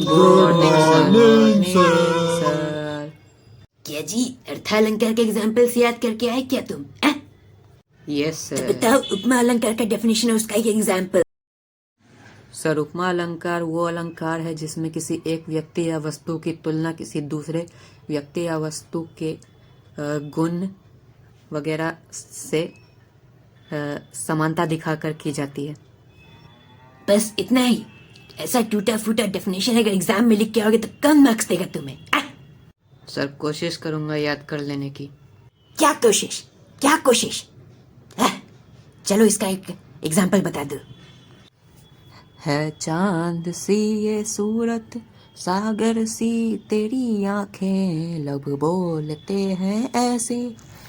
Good morning sir. क्या जी, अर्थालंकार के examples याद करके आए क्या तुम? यस तो सर। बताओ उपमा अलंकार का डेफिनेशन और उसका एक एग्जाम्पल। सर, उपमा अलंकार वो अलंकार है जिसमें किसी एक व्यक्ति या वस्तु की तुलना किसी दूसरे व्यक्ति या वस्तु के गुण वगैरह से समानता दिखाकर की जाती है। बस इतना ही? ऐसा टूटा फूटा डेफिनेशन अगर एग्जाम में लिख के आओगे तो कम मार्क्स देगा तुम्हें। सर, कोशिश करूंगा याद कर लेने की। क्या कोशिश, क्या कोशिश? चलो इसका एक एग्जाम्पल बता दो। है चांद सी ये सूरत, सागर सी तेरी आंखें, लब बोलते हैं ऐसे।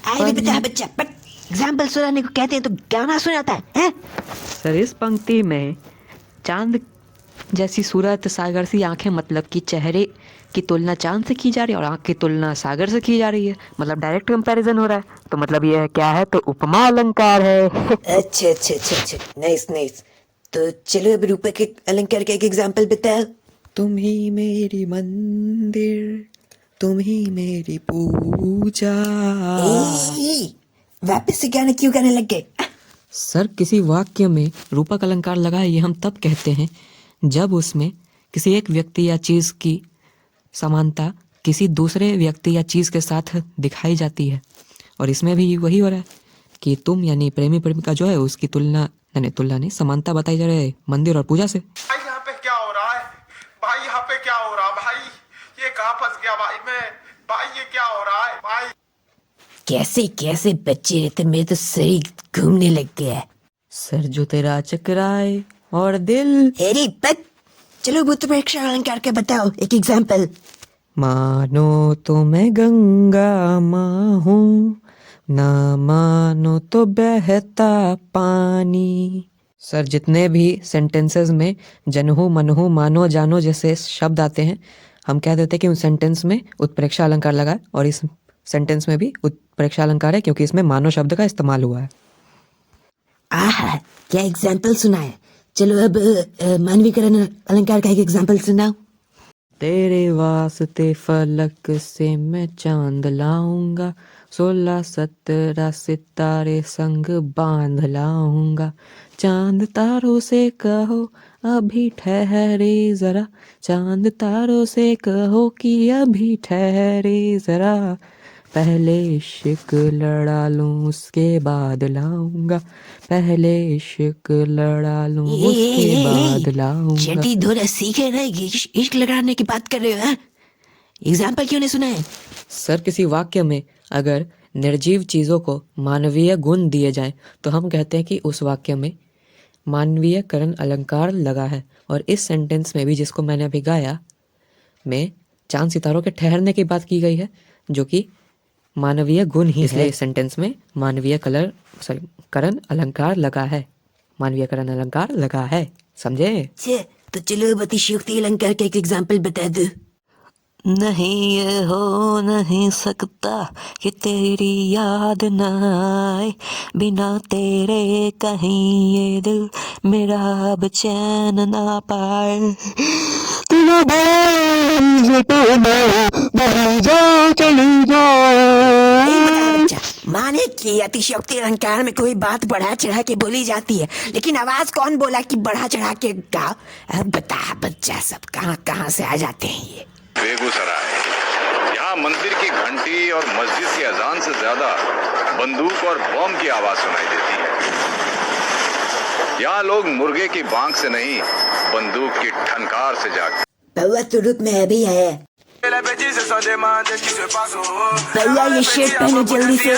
आए भी बता बच्चा, बट एग्जाम्पल सुनाने को कहते हैं तो गाना सुनाता है? सर, इस पंक्ति में चांद जैसी सूरत, सागर सी आंखें, मतलब कि चेहरे की तुलना चांद से की जा रही है और आंख की तुलना सागर से की जा रही है, मतलब डायरेक्ट कंपैरिजन हो रहा है। तो मतलब ये क्या है? तो उपमा अलंकार है। अच्छा अच्छा अच्छा अच्छा, नाइस नाइस। तो चलो अब रूपक के अलंकार का एक एग्जाम्पल बताओ। तुम ही मेरी मंदिर, तुम ही मेरी पूजा। वापस से गाना क्यों गाने लग गए? सर, किसी वाक्य में रूपक अलंकार लगाए ये हम तब कहते हैं जब उसमें किसी एक व्यक्ति या चीज की समानता किसी दूसरे व्यक्ति या चीज के साथ दिखाई जाती है। और इसमें भी वही हो रहा है कि तुम यानी प्रेमी प्रेमिका जो है उसकी तुलना नहीं समानता बताई जा रही है मंदिर और पूजा से। भाई यहाँ पे क्या हो रहा है? भाई यहाँ पे क्या हो रहा है? भाई ये कहाँ फंस गया भाई मैं? भाई ये क्या हो रहा है भाई? कैसे कैसे बच्चे रहते, मेरे तो शरीर घूमने लग गया है। सर जो तेरा चकराए और दिल। अरे बट चलो भूत प्रेक्षण अलंकार के बताओ एक एग्जाम्पल। मानो तो मैं गंगा माँ हूँ, ना मानो तो बहता पानी। सर, जितने भी सेंटेंसेस में जनहू, मनहू, मानो, जानो जैसे शब्द आते हैं, हम कह देते हैं कि उन सेंटेंस में उत्प्रेक्षा अलंकार लगा है। और इस सेंटेंस में भी उत्प्रेक्षा अलंकार है क्योंकि इसमें मानो शब्द का इस्तेमाल हुआ है। आहा, क्या एग्जाम्पल सुना है। चलो अब मानवीकरण अलंकार का एक एग्जाम्पल सुनाओ। तेरे वास्ते फलक से मैं चांद लाऊंगा, 16-17 सितारे संग बांध लाऊंगा। चांद तारों से कहो अभी ठहरे जरा, चांद तारों से कहो कि अभी ठहरे जरा। पहले इश्क लड़ा लूं उसके बाद लाऊंगा, पहले इश्क लड़ा लूं उसके बाद लाऊंगा। शेटी धोरा सीखे ना, इश्क लगाने की बात कर रहे हो? एग्जाम्पल क्यों नहीं सुना है? सर, किसी वाक्य में अगर निर्जीव चीजों को मानवीय गुण दिए जाएं तो हम कहते हैं कि उस वाक्य में मानवीयकरण अलंकार लगा है। और इस सेंटेंस में भी जिसको मैंने अभी गाया में चांद सितारों के ठहरने की बात की गई है जो कि मानवीय गुण ही है। इसलिए इस सेंटेंस में करण अलंकार लगा है, मानवीयकरण अलंकार लगा है। समझे? तो चलो अब अतिशयोक्ति अलंकार का एक एग्जाम्पल बता दो। नहीं ये हो नहीं सकता कि तेरी याद न आए, बिना तेरे कहीं ये दिल मेरा अब चैन ना पाए। माने कि अतिशयोक्ति अलंकार में कोई बात बढ़ा चढ़ा के बोली जाती है, लेकिन आवाज कौन बोला कि बढ़ा चढ़ा के गाओ? अब बता बच्चा, सब कहाँ कहाँ से आ जाते हैं ये। बेगूसराय, यहाँ मंदिर की घंटी और मस्जिद की अजान से ज्यादा बंदूक और बम की आवाज सुनाई देती है। यहाँ लोग मुर्गे की बांग से नहीं, बंदूक की ठनकार से जागते। बउआ तो रुक में अभी है। भैया ये शर्ट पहनो जल्दी से।